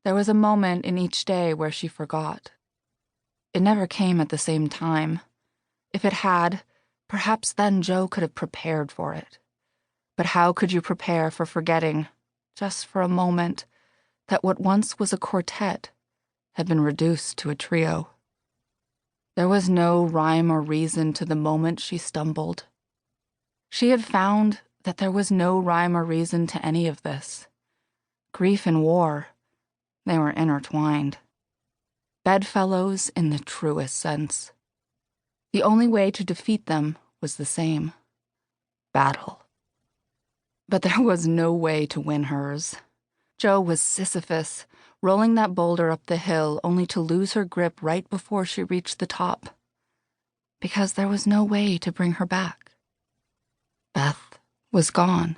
There was a moment in each day where she forgot. It never came at the same time. If it had, perhaps then Jo could have prepared for it. But how could you prepare for forgetting, just for a moment, that what once was a quartet had been reduced to a trio? There was no rhyme or reason to the moment she stumbled. She had found that there was no rhyme or reason to any of this. Grief and war, they were intertwined. Bedfellows in the truest sense. The only way to defeat them was the same: battle. But there was no way to win hers. Jo was Sisyphus, rolling that boulder up the hill only to lose her grip right before she reached the top. Because there was no way to bring her back. Beth was gone.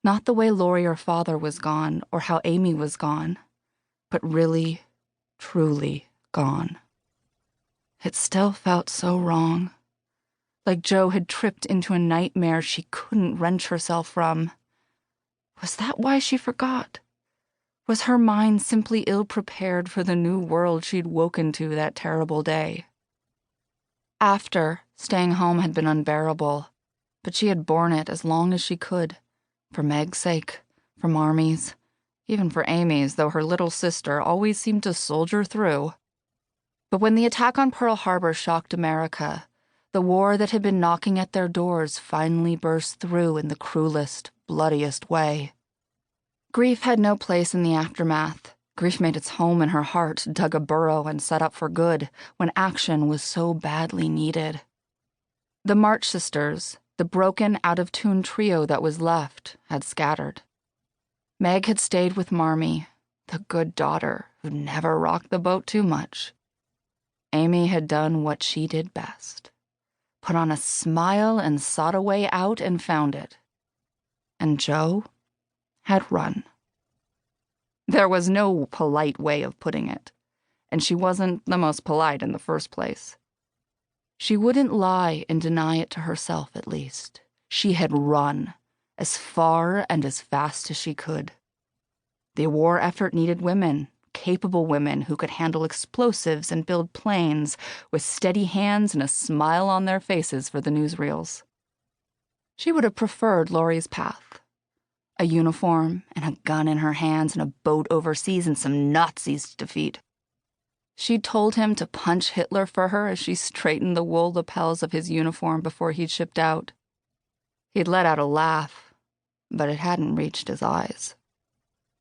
Not the way Laurie or Father was gone, or how Amy was gone, but really, truly gone. It still felt so wrong. Like Jo had tripped into a nightmare she couldn't wrench herself from. Was that why she forgot? Was her mind simply ill-prepared for the new world she'd woken to that terrible day? After, staying home had been unbearable, but she had borne it as long as she could, for Meg's sake, for Marmee's, even for Amy's, though her little sister always seemed to soldier through. But when the attack on Pearl Harbor shocked America, the war that had been knocking at their doors finally burst through in the cruelest, bloodiest way. Grief had no place in the aftermath. Grief made its home in her heart, dug a burrow, and set up for good when action was so badly needed. The March sisters, the broken, out-of-tune trio that was left, had scattered. Meg had stayed with Marmee, the good daughter who never rocked the boat too much. Amy had done what she did best. Put on a smile and sought a way out and found it. And Jo had run. There was no polite way of putting it, and she wasn't the most polite in the first place. She wouldn't lie and deny it to herself, at least. She had run, as far and as fast as she could. The war effort needed women, capable women who could handle explosives and build planes with steady hands and a smile on their faces for the newsreels. She would have preferred Laurie's path. A uniform and a gun in her hands and a boat overseas and some Nazis to defeat. She'd told him to punch Hitler for her as she straightened the wool lapels of his uniform before he'd shipped out. He'd let out a laugh, but it hadn't reached his eyes.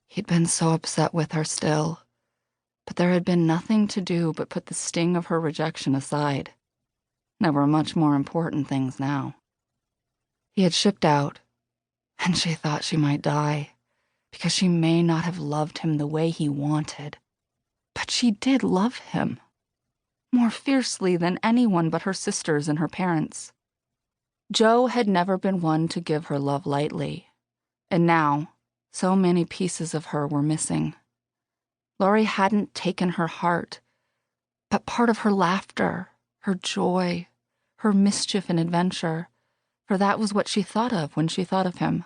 He'd been so upset with her still, but there had been nothing to do but put the sting of her rejection aside. There were much more important things now. He had shipped out, and she thought she might die, because she may not have loved him the way he wanted. But she did love him, more fiercely than anyone but her sisters and her parents. Jo had never been one to give her love lightly, and now so many pieces of her were missing. Laurie hadn't taken her heart, but part of her laughter, her joy, her mischief and adventure, for that was what she thought of when she thought of him.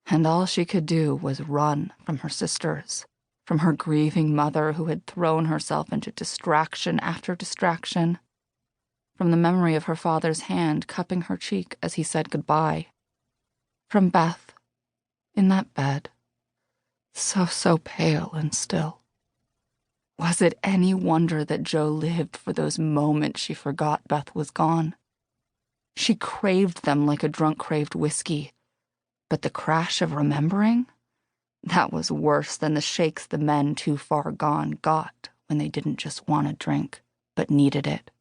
And all she could do was run from her sisters, from her grieving mother who had thrown herself into distraction after distraction, from the memory of her father's hand cupping her cheek as he said goodbye, from Beth, in that bed, so pale and still. Was it any wonder that Jo lived for those moments she forgot Beth was gone? She craved them like a drunk craved whiskey, but the crash of remembering? That was worse than the shakes the men too far gone got when they didn't just want a drink, but needed it.